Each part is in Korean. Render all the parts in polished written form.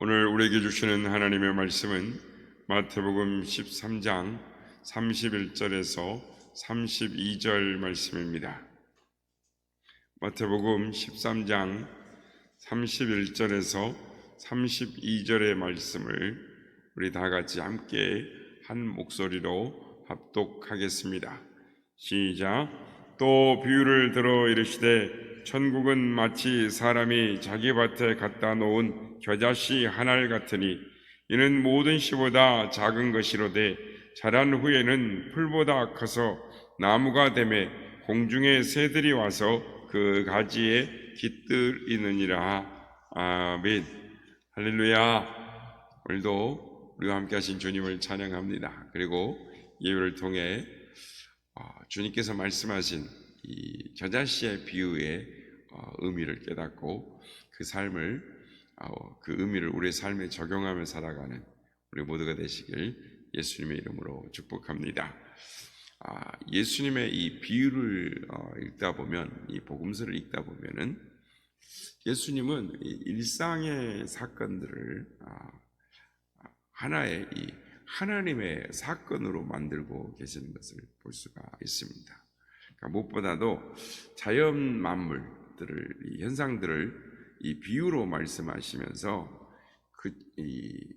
오늘 우리에게 주시는 하나님의 말씀은 마태복음 13장 31절에서 32절 말씀입니다. 마태복음 13장 31절에서 32절의 말씀을 우리 다 같이 함께 한 목소리로 합독하겠습니다. 시작. 또 비유를 들어 이르시되 천국은 마치 사람이 자기 밭에 갖다 놓은 겨자씨 한 알 같으니 이는 모든 씨보다 작은 것이로되 자란 후에는 풀보다 커서 나무가 되매 공중의 새들이 와서 그 가지에 깃들이느니라. 아멘. 할렐루야. 오늘도 우리와 함께 하신 주님을 찬양합니다. 그리고 예배를 통해 주님께서 말씀하신 이 겨자씨의 비유의 의미를 깨닫고 그 삶을 그 의미를 우리의 삶에 적용하며 살아가는 우리 모두가 되시길 예수님의 이름으로 축복합니다. 예수님의 이 비유를 읽다 보면, 이 복음서를 읽다 보면은 예수님은 일상의 사건들을 하나의 이 하나님의 사건으로 만들고 계시는 것을 볼 수가 있습니다. 그러니까 무엇보다도 자연 만물들을, 이 현상들을 이 비유로 말씀하시면서 이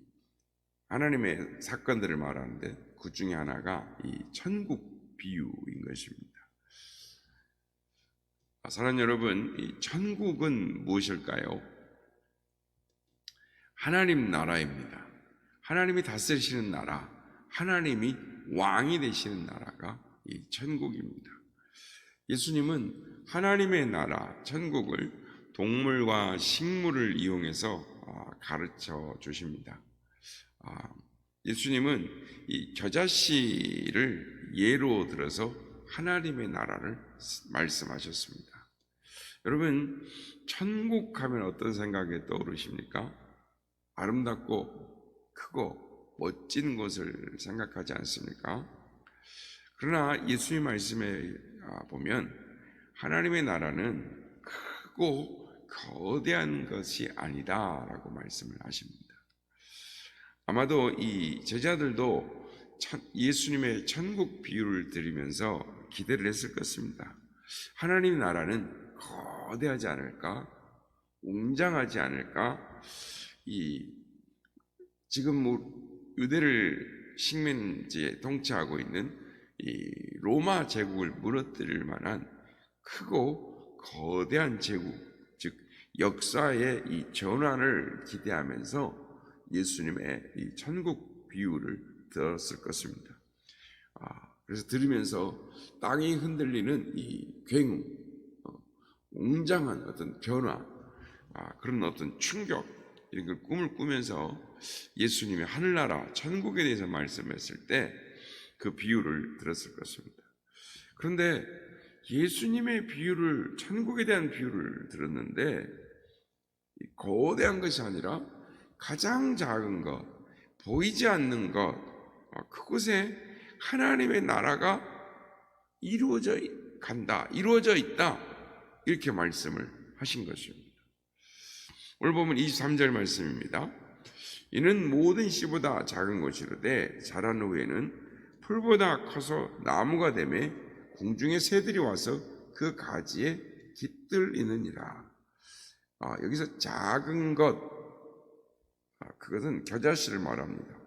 하나님의 사건들을 말하는데 그 중에 하나가 이 천국 비유인 것입니다. 사랑하는 여러분, 이 천국은 무엇일까요? 하나님 나라입니다. 하나님이 다스리시는 나라, 하나님이 왕이 되시는 나라가 이 천국입니다. 예수님은 하나님의 나라, 천국을 동물과 식물을 이용해서 가르쳐 주십니다. 예수님은 이 겨자씨를 예로 들어서 하나님의 나라를 말씀하셨습니다. 여러분, 천국 하면 어떤 생각이 떠오르십니까? 아름답고 크고 멋진 곳을 생각하지 않습니까? 그러나 예수님 말씀에 보면 하나님의 나라는 크고 거대한 것이 아니다라고 말씀을 하십니다. 아마도 이 제자들도 예수님의 천국 비유를 들으면서 기대를 했을 것입니다. 하나님의 나라는 거대하지 않을까? 웅장하지 않을까? 지금 유대를 식민지에 통치하고 있는 이 로마 제국을 무너뜨릴 만한 크고 거대한 제국, 즉 역사의 이 전환을 기대하면서 예수님의 이 천국 비유를 들었을 것입니다. 그래서 들으면서 땅이 흔들리는 이 굉음, 웅장한 어떤 변화, 그런 어떤 충격, 이런 걸 꿈을 꾸면서 예수님의 하늘나라, 천국에 대해서 말씀했을 때 그 비유를 들었을 것입니다. 그런데 예수님의 비유를, 천국에 대한 비유를 들었는데 거대한 것이 아니라 가장 작은 것, 보이지 않는 것, 그곳에 하나님의 나라가 이루어져 간다, 이루어져 있다, 이렇게 말씀을 하신 것입니다. 오늘 보면 23절 말씀입니다. 이는 모든 씨보다 작은 것이로되 자란 후에는 풀보다 커서 나무가 되매 공중의 새들이 와서 그 가지에 깃들이느니라. 여기서 작은 것, 그것은 겨자씨를 말합니다.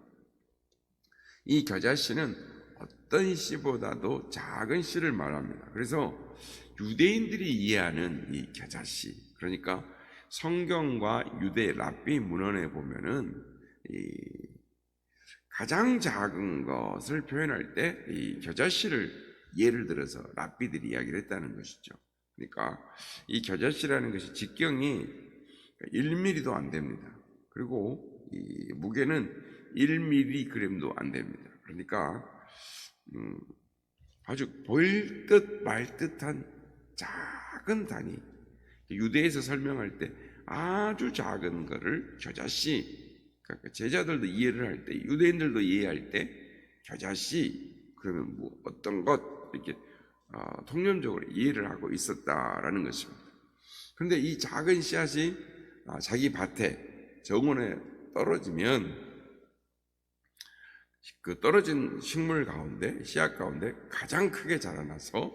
이 겨자씨는 어떤 씨보다도 작은 씨를 말합니다. 그래서 유대인들이 이해하는 이 겨자씨, 그러니까 성경과 유대 랍비 문헌에 보면은 가장 작은 것을 표현할 때 이 겨자씨를 예를 들어서 랍비들이 이야기를 했다는 것이죠. 그러니까 이 겨자씨라는 것이 직경이 1mm도 안 됩니다. 그리고 이 무게는 1mg도 안 됩니다. 그러니까 아주 보일 듯 말 듯한 작은 단위, 유대에서 설명할 때 아주 작은 거를 겨자씨, 그러니까 제자들도 이해를 할 때, 유대인들도 이해할 때 겨자씨 그러면 뭐 어떤 것, 이렇게 통념적으로 이해를 하고 있었다라는 것입니다. 그런데 이 작은 씨앗이 자기 밭에 정원에 떨어지면 그 떨어진 식물 가운데, 씨앗 가운데 가장 크게 자라나서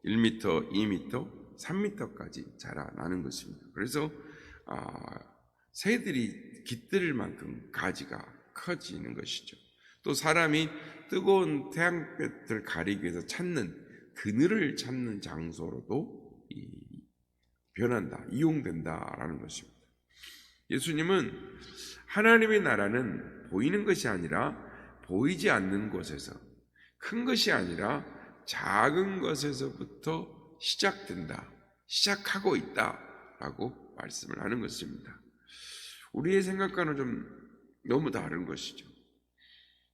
1m, 2m, 3m까지 자라나는 것입니다. 그래서 새들이 깃들 만큼 가지가 커지는 것이죠. 또 사람이 뜨거운 태양볕을 가리기 위해서 찾는 그늘을 찾는 장소로도 변한다, 이용된다라는 것입니다. 예수님은 하나님의 나라는 보이는 것이 아니라 보이지 않는 곳에서, 큰 것이 아니라 작은 것에서부터 시작된다, 시작하고 있다라고 말씀을 하는 것입니다. 우리의 생각과는 좀 너무 다른 것이죠.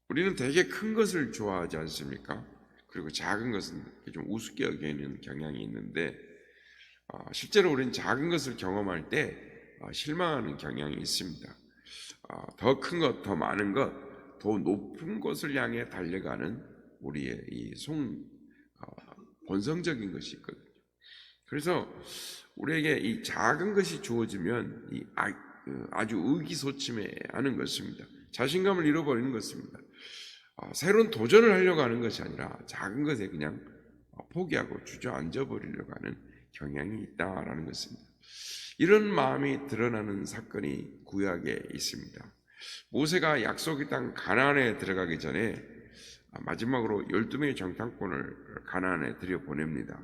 우리는 되게 큰 것을 좋아하지 않습니까? 그리고 작은 것은 좀 우습게 여기는 경향이 있는데, 실제로 우리는 작은 것을 경험할 때 실망하는 경향이 있습니다. 더 큰 것, 더 많은 것, 더 높은 곳을 향해 달려가는 우리의 이 본성적인 것이 있거든요. 그래서 우리에게 이 작은 것이 주어지면 아주 의기소침해하는 것입니다. 자신감을 잃어버리는 것입니다. 새로운 도전을 하려고 하는 것이 아니라 작은 것에 그냥 포기하고 주저앉아 버리려고 하는 경향이 있다라는 것입니다. 이런 마음이 드러나는 사건이 구약에 있습니다. 모세가 약속의 땅 가나안에 들어가기 전에 마지막으로 12명의 정탐꾼을 가나안에 들여보냅니다.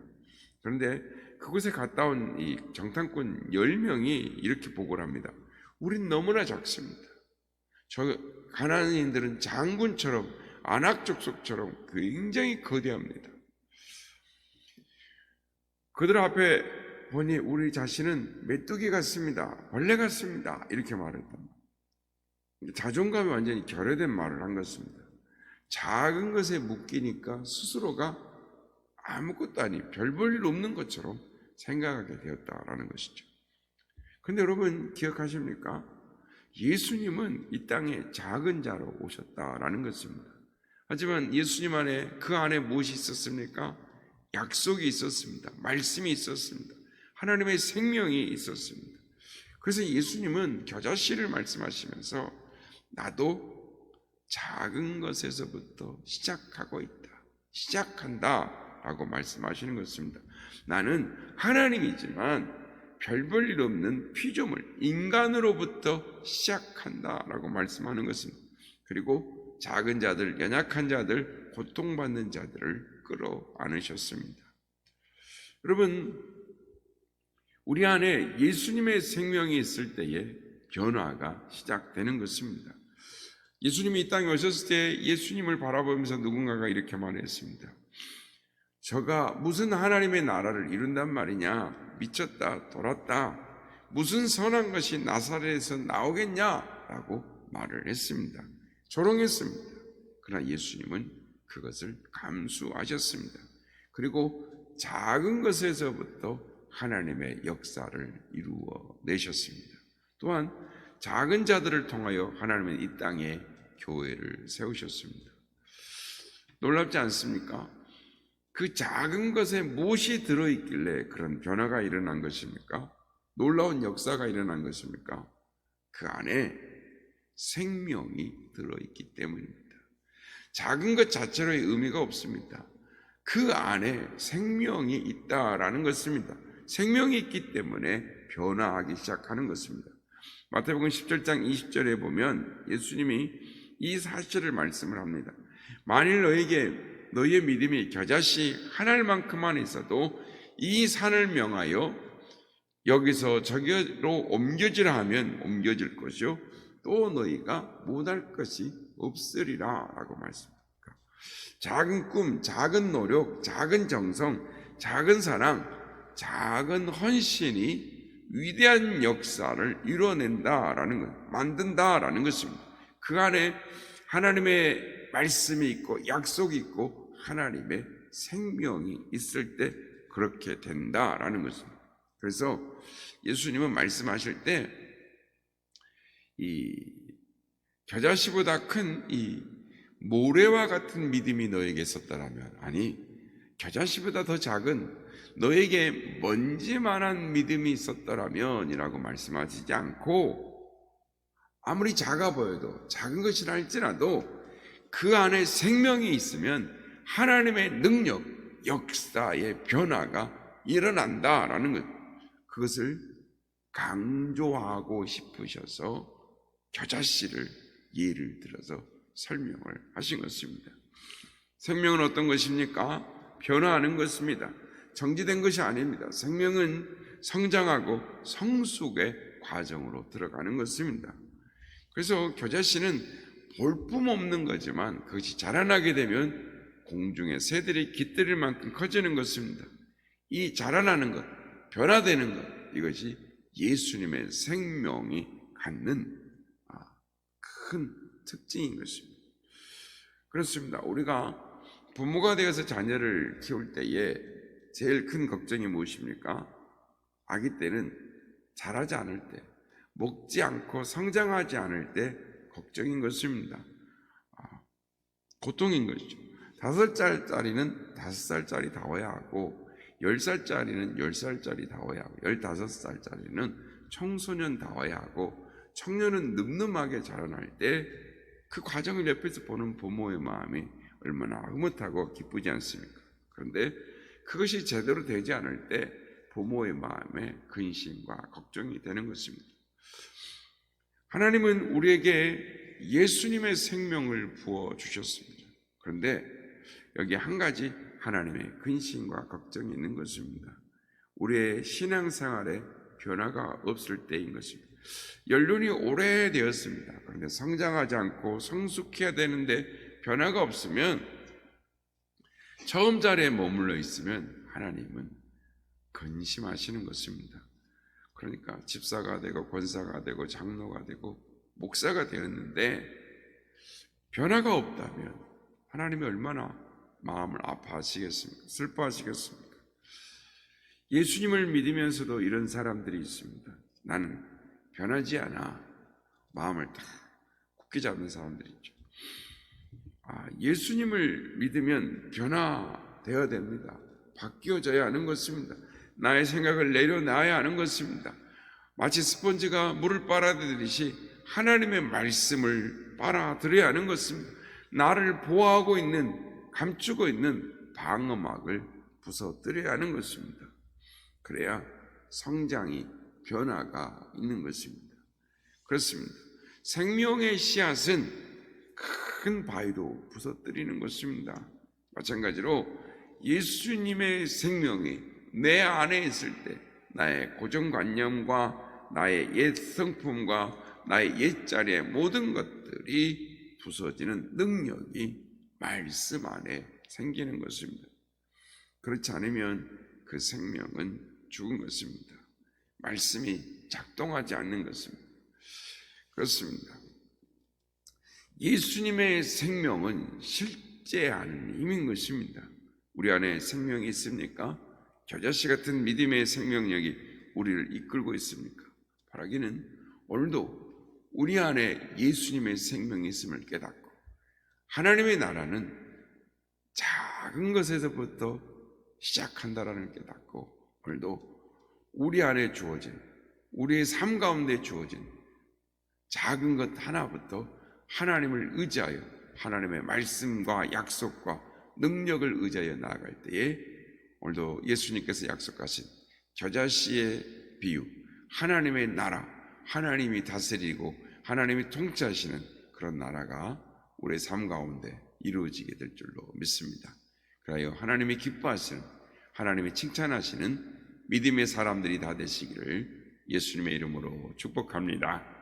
그런데 그곳에 갔다 온 이 정탐꾼 10명이 이렇게 보고를 합니다. 우린 너무나 작습니다. 저 가나안인들은 장군처럼 아낙 족속처럼 굉장히 거대합니다. 그들 앞에 보니 우리 자신은 메뚜기 같습니다, 벌레 같습니다, 이렇게 말했단 말이에요. 자존감이 완전히 결여된 말을 한 것입니다. 작은 것에 묶이니까 스스로가 아무것도 아닌 별 볼 일 없는 것처럼 생각하게 되었다라는 것이죠. 그런데 여러분 기억하십니까? 예수님은 이 땅에 작은 자로 오셨다라는 것입니다. 하지만 예수님 안에, 그 안에 무엇이 있었습니까? 약속이 있었습니다. 말씀이 있었습니다. 하나님의 생명이 있었습니다. 그래서 예수님은 겨자씨를 말씀하시면서 나도 작은 것에서부터 시작하고 있다, 시작한다 라고 말씀하시는 것입니다. 나는 하나님이지만 별 볼 일 없는 피조물, 인간으로부터 시작한다 라고 말씀하는 것입니다. 그리고 작은 자들, 연약한 자들, 고통받는 자들을 끌어안으셨습니다. 여러분, 우리 안에 예수님의 생명이 있을 때에 변화가 시작되는 것입니다. 예수님이 이 땅에 오셨을 때 예수님을 바라보면서 누군가가 이렇게 말했습니다. 저가 무슨 하나님의 나라를 이룬단 말이냐? 미쳤다, 돌았다. 무슨 선한 것이 나사렛에서 나오겠냐라고 말을 했습니다. 조롱했습니다. 그러나 예수님은 그것을 감수하셨습니다. 그리고 작은 것에서부터 하나님의 역사를 이루어내셨습니다. 또한 작은 자들을 통하여 하나님은 이 땅에 교회를 세우셨습니다. 놀랍지 않습니까? 그 작은 것에 무엇이 들어있길래 그런 변화가 일어난 것입니까? 놀라운 역사가 일어난 것입니까? 그 안에 생명이 들어있기 때문입니다. 작은 것 자체로의 의미가 없습니다. 그 안에 생명이 있다라는 것입니다. 생명이 있기 때문에 변화하기 시작하는 것입니다. 마태복음 17장 20절에 보면 예수님이 이 사실을 말씀을 합니다. 만일 너희의 믿음이 겨자씨 하나만큼만 있어도 이 산을 명하여 여기서 저기로 옮겨지라 하면 옮겨질 것이요 또 너희가 못할 것이 없으리라 라고 말씀합니다. 작은 꿈, 작은 노력, 작은 정성, 작은 사랑, 작은 헌신이 위대한 역사를 이뤄낸다라는 것, 만든다라는 것입니다. 그 안에 하나님의 말씀이 있고 약속이 있고 하나님의 생명이 있을 때 그렇게 된다라는 것입니다. 그래서 예수님은 말씀하실 때 이 겨자씨보다 큰 이 모래와 같은 믿음이 너에게 있었다라면, 아니 겨자씨보다 더 작은 너에게 먼지만한 믿음이 있었더라면 이라고 말씀하시지 않고 아무리 작아 보여도 작은 것이라 할지라도 그 안에 생명이 있으면 하나님의 능력, 역사의 변화가 일어난다라는 것, 그것을 강조하고 싶으셔서 겨자씨를 예를 들어서 설명을 하신 것입니다. 생명은 어떤 것입니까? 변화하는 것입니다. 정지된 것이 아닙니다. 생명은 성장하고 성숙의 과정으로 들어가는 것입니다. 그래서 겨자씨는 볼품없는 거지만 그것이 자라나게 되면 공중의 새들이 깃들일 만큼 커지는 것입니다. 이 자라나는 것, 변화되는 것, 이것이 예수님의 생명이 갖는 큰 특징인 것입니다. 그렇습니다. 우리가 부모가 되어서 자녀를 키울 때에 제일 큰 걱정이 무엇입니까? 아기 때는 자라지 않을 때, 먹지 않고 성장하지 않을 때 걱정인 것입니다. 고통인 것이죠. 5살짜리는 5살짜리 다워야 하고 10살짜리는 10살짜리 다워야 하고 15살짜리는 청소년 다워야 하고 청년은 늠름하게 자라날 때 그 과정을 옆에서 보는 부모의 마음이 얼마나 흐뭇하고 기쁘지 않습니까? 그런데 그것이 제대로 되지 않을 때 부모의 마음에 근심과 걱정이 되는 것입니다. 하나님은 우리에게 예수님의 생명을 부어주셨습니다. 그런데 여기 한 가지 하나님의 근심과 걱정이 있는 것입니다. 우리의 신앙생활에 변화가 없을 때인 것입니다. 연륜이 오래되었습니다. 그런데 성장하지 않고 성숙해야 되는데 변화가 없으면, 처음 자리에 머물러 있으면 하나님은 근심하시는 것입니다. 그러니까 집사가 되고 권사가 되고 장로가 되고 목사가 되었는데 변화가 없다면 하나님이 얼마나 마음을 아파하시겠습니까? 슬퍼하시겠습니까? 예수님을 믿으면서도 이런 사람들이 있습니다. 나는 변하지 않아. 마음을 다 굳게 잡는 사람들이 있죠. 예수님을 믿으면 변화되어야 됩니다. 바뀌어져야 하는 것입니다. 나의 생각을 내려놔야 하는 것입니다. 마치 스펀지가 물을 빨아들이듯이 하나님의 말씀을 빨아들여야 하는 것입니다. 나를 보호하고 있는, 감추고 있는 방어막을 부서뜨려야 하는 것입니다. 그래야 성장이, 변화가 있는 것입니다. 그렇습니다. 생명의 씨앗은 큰 바위로 부서뜨리는 것입니다. 마찬가지로 예수님의 생명이 내 안에 있을 때 나의 고정관념과 나의 옛 성품과 나의 옛자리의 모든 것들이 부서지는 능력이 말씀 안에 생기는 것입니다. 그렇지 않으면 그 생명은 죽은 것입니다. 말씀이 작동하지 않는 것입니다. 그렇습니다. 예수님의 생명은 실제하는 힘인 것입니다. 우리 안에 생명이 있습니까? 겨자씨 같은 믿음의 생명력이 우리를 이끌고 있습니까? 바라기는 오늘도 우리 안에 예수님의 생명이 있음을 깨닫고, 하나님의 나라는 작은 것에서부터 시작한다라는 걸 깨닫고, 오늘도 우리 안에 주어진, 우리의 삶 가운데 주어진 작은 것 하나부터 하나님을 의지하여 하나님의 말씀과 약속과 능력을 의지하여 나아갈 때에 오늘도 예수님께서 약속하신 겨자씨의 비유, 하나님의 나라, 하나님이 다스리고 하나님이 통치하시는 그런 나라가 우리의 삶 가운데 이루어지게 될 줄로 믿습니다. 그래요, 하나님이 기뻐하시는, 하나님이 칭찬하시는 믿음의 사람들이 다 되시기를 예수님의 이름으로 축복합니다.